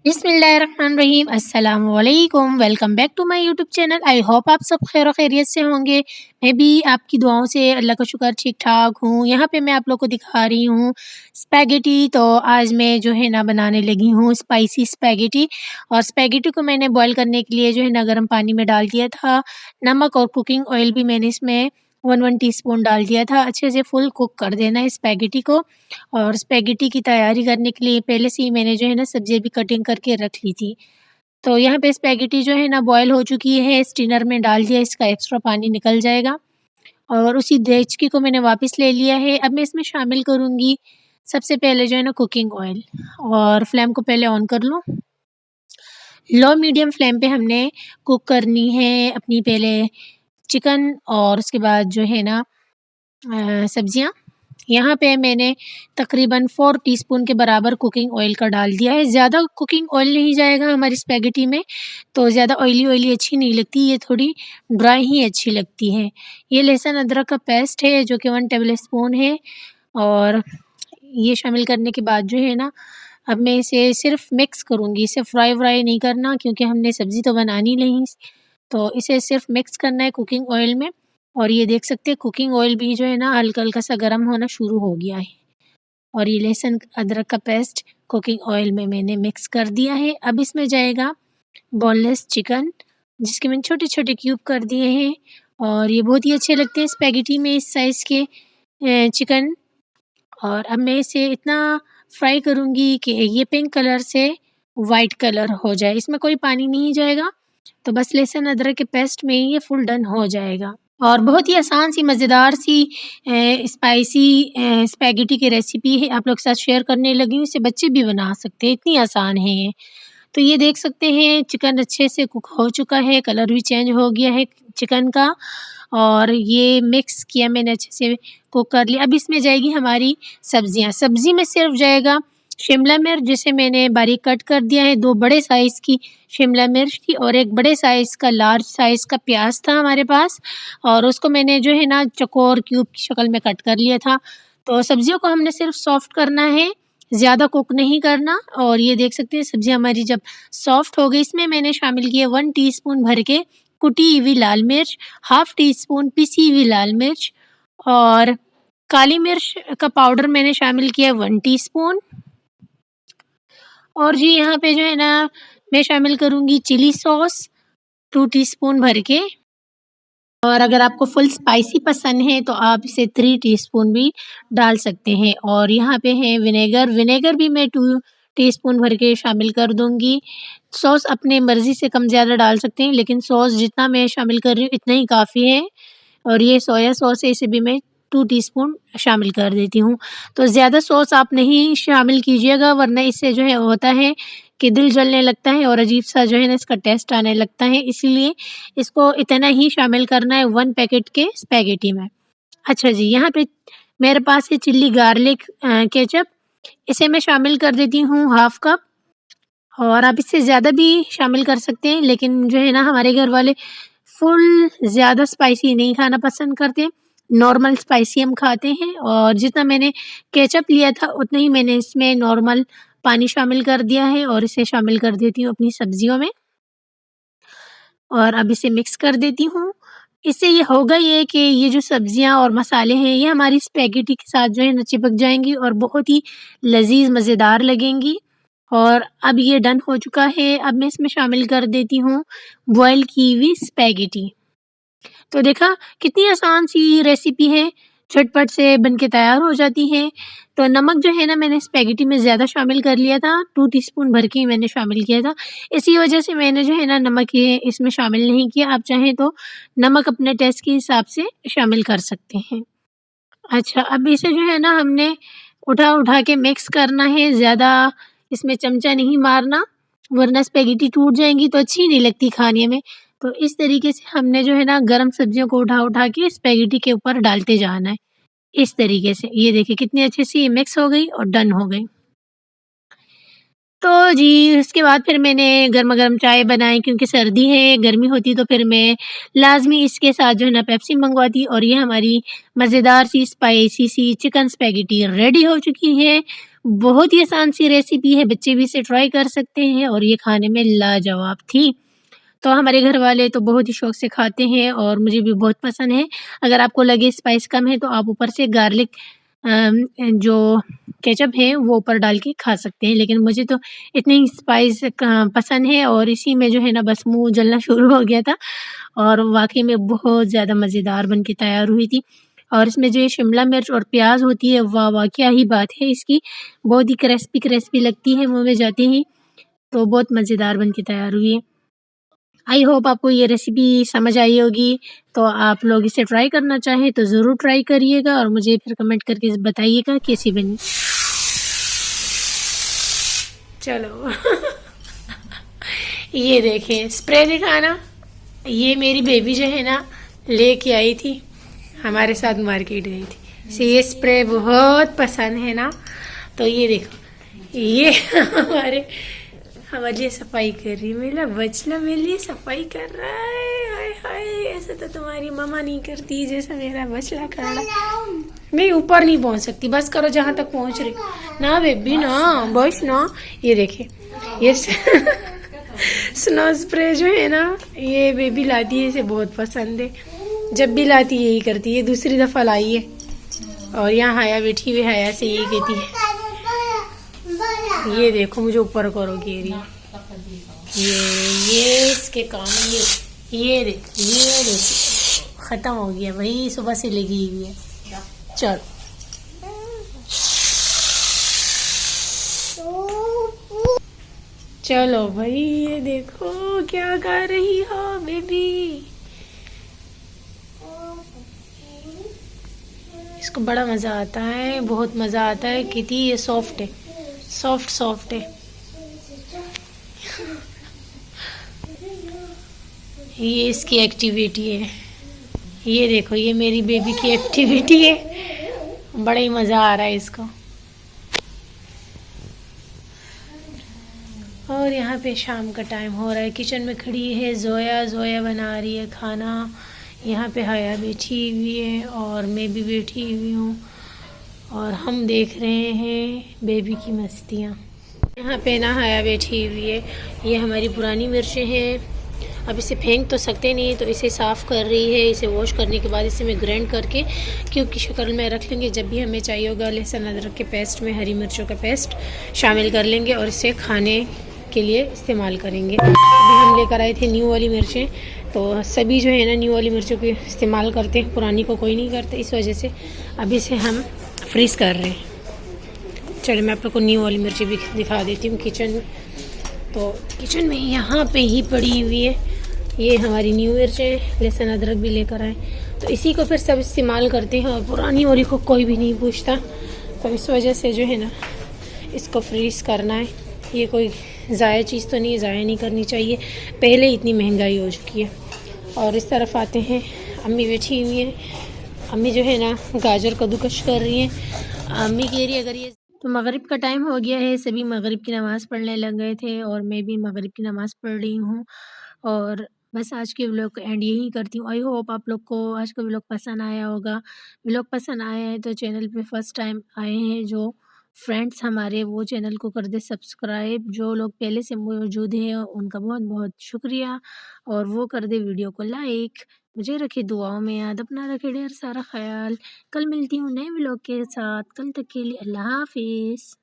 बिस्मिल्लाहिर्रहमानिर्रहीम अस्सलाम वालेकुम। Welcome back to my YouTube channel. I hope आप सब खैर व खैरियत से होंगे। मैं भी आपकी दुआओं से अल्लाह का शुक्र ठीक ठाक हूँ। यहाँ पे मैं आप लोग को दिखा रही हूँ स्पैगेटी। तो आज मैं जो है ना बनाने लगी हूँ स्पाइसी स्पैगेटी। और स्पैगेटी को मैंने बॉईल करने के लिए जो है ना गर्म पानी में डाल दिया था। नमक और कुकिंग ऑयल भी मैंने इसमें 1 टीस्पून डाल दिया था। अच्छे से फुल कुक कर देना है स्पैगेटी को। और स्पैगेटी की तैयारी करने के लिए पहले से ही मैंने जो है ना सब्ज़ियाँ भी कटिंग करके रख ली थी। तो यहाँ पे स्पैगेटी जो है ना बॉयल हो चुकी है, स्टीनर में डाल दिया, इसका एक्स्ट्रा पानी निकल जाएगा। और उसी देचकी को मैंने वापस ले लिया है। अब मैं इसमें शामिल करूँगी सबसे पहले जो है ना कुकिंग ऑयल। और फ्लेम को पहले ऑन कर लूँ। लो मीडियम फ्लेम पे हमने कुक करनी है अपनी पहले चिकन और उसके बाद जो है ना सब्ज़ियाँ। यहाँ पे मैंने तकरीबन 4 टीस्पून के बराबर कुकिंग ऑयल का डाल दिया है। ज़्यादा कुकिंग ऑयल नहीं जाएगा हमारी स्पैगेटी में, तो ज़्यादा ऑयली अच्छी नहीं लगती, ये थोड़ी ड्राई ही अच्छी लगती है। ये लहसुन अदरक का पेस्ट है जो कि 1 टेबलस्पून है। और ये शामिल करने के बाद जो है ना, अब मैं इसे सिर्फ़ मिक्स करूँगी, इसे फ्राई नहीं करना क्योंकि हमने सब्ज़ी तो बनानी नहीं। तो इसे सिर्फ़ मिक्स करना है कुकिंग ऑयल में। और ये देख सकते हैं कुकिंग ऑयल भी जो है ना हल्का-हल्का सा गरम होना शुरू हो गया है। और ये लहसुन अदरक का पेस्ट कुकिंग ऑयल में मैंने मिक्स कर दिया है। अब इसमें जाएगा बोनलेस चिकन, जिसके मैंने छोटे-छोटे क्यूब कर दिए हैं। और ये बहुत ही अच्छे लगते हैं स्पैगेटी में इस साइज़ के चिकन। और अब मैं इसे इतना फ्राई करूँगी कि ये पिंक कलर से वाइट कलर हो जाए। इसमें कोई पानी नहीं जाएगा, तो बस लहसुन अदरक के पेस्ट में ही ये फुल डन हो जाएगा। और बहुत ही आसान सी मज़ेदार सी स्पाइसी स्पैगेटी की रेसिपी है आप लोग के साथ शेयर करने लगी हूँ। इसे बच्चे भी बना सकते हैं, इतनी आसान है ये। तो ये देख सकते हैं चिकन अच्छे से कुक हो चुका है, कलर भी चेंज हो गया है चिकन का। और ये मिक्स किया मैंने अच्छे से कुक कर लिया। अब इसमें जाएगी हमारी सब्ज़ियाँ। सब्ज़ी में सिर्फ जाएगा शिमला मिर्च, जिसे मैंने बारीक कट कर दिया है। 2 बड़े साइज़ की शिमला मिर्च थी और एक बड़े साइज़ का लार्ज साइज़ का प्याज़ था हमारे पास। और उसको मैंने जो है ना चौकोर क्यूब की शक्ल में कट कर लिया था। तो सब्ज़ियों को हमने सिर्फ सॉफ्ट करना है, ज़्यादा कुक नहीं करना। और ये देख सकते हैं सब्ज़ियाँ हमारी जब सॉफ्ट हो गई, इसमें मैंने शामिल किया 1 टीस्पून भर के कुटी हुई लाल मिर्च, हाफ़ टीस्पून पिसी हुई लाल मिर्च। और काली मिर्च का पाउडर मैंने शामिल किया 1 टीस्पून। और जी यहाँ पे जो है ना मैं शामिल करूँगी चिली सॉस 2 टीस्पून भर के। और अगर आपको फुल स्पाइसी पसंद है तो आप इसे 3 टीस्पून भी डाल सकते हैं। और यहाँ पे है विनेगर भी मैं 2 टीस्पून भर के शामिल कर दूँगी। सॉस अपने मर्ज़ी से कम ज़्यादा डाल सकते हैं, लेकिन सॉस जितना मैं शामिल कर रही हूँ इतना ही काफ़ी है। और ये सोया सॉस है, इसे भी मैं 2 टीस्पून शामिल कर देती हूँ। तो ज़्यादा सॉस आप नहीं शामिल कीजिएगा, वरना इससे जो है होता है कि दिल जलने लगता है और अजीब-सा जो है ना इसका टेस्ट आने लगता है। इसीलिए इसको इतना ही शामिल करना है 1 पैकेट के स्पैगेटी में। अच्छा जी, यहाँ पे मेरे पास है चिल्ली गार्लिक केचअप, इसे मैं शामिल कर देती हूँ हाफ़ कप। और आप इससे ज़्यादा भी शामिल कर सकते हैं, लेकिन जो है ना हमारे घर वाले फुल ज़्यादा स्पाइसी नहीं खाना पसंद करते, नॉर्मल स्पाइसी हम खाते हैं। और जितना मैंने केचअप लिया था उतना ही मैंने इसमें नॉर्मल पानी शामिल कर दिया है और इसे शामिल कर देती हूँ अपनी सब्जियों में। और अब इसे मिक्स कर देती हूँ। इससे ये होगा ये कि ये जो सब्जियाँ और मसाले हैं ये हमारी स्पैगेटी के साथ जो है ना चिपक जाएँगी और बहुत ही लज़ीज़ मज़ेदार लगेंगी। और अब ये डन हो चुका है। अब मैं इसमें शामिल कर देती हूँ बॉयल की हुई स्पैगेटी। तो देखा कितनी आसान सी रेसिपी है, झटपट से बन के तैयार हो जाती है। तो नमक जो है ना मैंने स्पैगेटी में ज़्यादा शामिल कर लिया था, 2 टीस्पून भर के ही मैंने शामिल किया था। इसी वजह से मैंने जो है ना नमक ये इसमें शामिल नहीं किया। आप चाहें तो नमक अपने टेस्ट के हिसाब से शामिल कर सकते हैं। अच्छा, अब इसे जो है ना हमने उठा-उठा के मिक्स करना है, ज़्यादा इसमें चमचा नहीं मारना, वरना स्पैगेटी टूट जाएँगी तो अच्छी नहीं लगती खाने में। तो इस तरीके से हमने जो है ना गरम सब्जियों को उठा-उठा के स्पैगेटी के ऊपर डालते जाना है, इस तरीके से। ये देखिए कितनी अच्छी सी मिक्स हो गई और डन हो गई। तो जी, उसके बाद फिर मैंने गरमा-गरम चाय बनाई क्योंकि सर्दी है, गर्मी होती तो फिर मैं लाज़मी इसके साथ जो है ना पेप्सी मंगवाती और ये हमारी मज़ेदार सी स्पाइसी सी चिकन स्पैघेटी रेडी हो चुकी है। बहुत ही आसान सी रेसिपी है, बच्चे भी इसे ट्राई कर सकते हैं और ये खाने में लाजवाब थी। तो हमारे घर वाले तो बहुत ही शौक से खाते हैं और मुझे भी बहुत पसंद है। अगर आपको लगे स्पाइस कम है तो आप ऊपर से गार्लिक जो केचअप है वो ऊपर डाल के खा सकते हैं। लेकिन मुझे तो इतनी ही स्पाइस पसंद है और इसी में जो है ना बस मुँह जलना शुरू हो गया था और वाक़ई में बहुत ज़्यादा मज़ेदार बन के तैयार हुई थी। और इसमें जो ये शिमला मिर्च और प्याज़ होती है, वाह वाह! क्या ही बात है इसकी। बहुत ही क्रिस्पी-क्रिस्पी लगती है मुँह में जाते ही, तो बहुत मज़ेदार बन के तैयार हुई है। आई होप आपको ये रेसिपी समझ आई होगी, तो आप लोग इसे ट्राई करना चाहें तो ज़रूर ट्राई करिएगा और मुझे फिर कमेंट करके बताइएगा कैसी बनी। चलो ये देखें स्प्रे दिखा ना, ये मेरी बेबी जो है ना लेके आई थी, हमारे साथ मार्केट गई थी। इसे ये स्प्रे बहुत पसंद है ना, तो ये देखो ये हमारे लिए सफाई कर रही है। मेरा बचला मेरे लिए सफाई कर रहा है। हाय हाय, ऐसा तो तुम्हारी मम्मा नहीं करती जैसा मेरा बचला कर रहा। मैं ऊपर नहीं पहुंच सकती, बस करो जहां तक पहुंच रही ना बेबी ना, बस ना। ये देखिए ये स्नो स्प्रे जो है ना, ये बेबी लाती है, इसे बहुत पसंद है। जब भी लाती है यही करती है। दूसरी दफा लाई है और यहाँ हाया बैठी हुई, हाया से यही कहती है ये देखो मुझे ऊपर करो कह रही। ये इसके काम ये देख खत्म हो गया भाई, सुबह से लगी हुई है। चलो चलो भाई, ये देखो क्या कर रही हो बेबी। इसको बड़ा मज़ा आता है, बहुत मज़ा आता है। कितनी ये सॉफ्ट है, सॉफ्ट सॉफ्ट है। ये इसकी एक्टिविटी है, ये देखो ये मेरी बेबी की एक्टिविटी है। बड़ा ही मज़ा आ रहा है इसको। और यहाँ पे शाम का टाइम हो रहा है, किचन में खड़ी है जोया, जोया बना रही है खाना। यहाँ पे हया बैठी हुई है और मैं भी बैठी हुई हूँ और हम देख रहे हैं बेबी की मस्तियाँ। यहाँ पे ना हया बैठी हुई है, ये हमारी पुरानी मिर्चें हैं। अब इसे फेंक तो सकते नहीं, तो इसे साफ़ कर रही है। इसे वॉश करने के बाद इसे मैं ग्राइंड करके क्यूब की शक्ल में रख लेंगे। जब भी हमें चाहिए होगा लहसुन अदरक के पेस्ट में हरी मिर्चों का पेस्ट शामिल कर लेंगे और इसे खाने के लिए इस्तेमाल करेंगे। अभी हम लेकर आए थे न्यू वाली मिर्चें, तो सभी जो है ना न्यू वाली मिर्चों के इस्तेमाल करते हैं, पुरानी को कोई नहीं करता। इस वजह से अभी इसे हम फ्रीज़ कर रहे हैं। चलिए मैं आप लोग को न्यू वाली मिर्ची भी दिखा देती हूँ किचन में। तो किचन में यहाँ पे ही पड़ी हुई है ये हमारी न्यू मिर्चें, लहसुन अदरक भी लेकर आए, तो इसी को फिर सब इस्तेमाल करते हैं और पुरानी वाली को कोई भी नहीं पूछता। तो इस वजह से जो है ना इसको फ्रीज़ करना है। ये कोई ज़ाया चीज़ तो नहीं है, ज़ाया नहीं करनी चाहिए, पहले इतनी महंगाई हो चुकी है। और इस तरफ आते हैं, अम्मी बैठी हुई हैं। अम्मी जो है ना गाजर कद्दूकश कर रही हैं। अम्मी कह रही है अगर ये तो मगरिब का टाइम हो गया है, सभी मगरिब की नमाज़ पढ़ने लग गए थे और मैं भी मगरिब की नमाज़ पढ़ रही हूँ। और बस आज के व्लॉग का एंड यही करती हूँ। आई होप आप लोग को आज का व्लॉग पसंद आया होगा। व्लॉग पसंद आया है तो चैनल पे फर्स्ट टाइम आए हैं जो फ्रेंड्स हमारे, वो चैनल को कर दे सब्सक्राइब। जो लोग पहले से मौजूद हैं उनका बहुत बहुत शुक्रिया और वो कर दे वीडियो को लाइक। मुझे रखे दुआओं में याद, अपना रखे ढेर सारा ख्याल। कल मिलती हूँ नए व्लॉग के साथ, कल तक के लिए अल्लाह हाफिज़।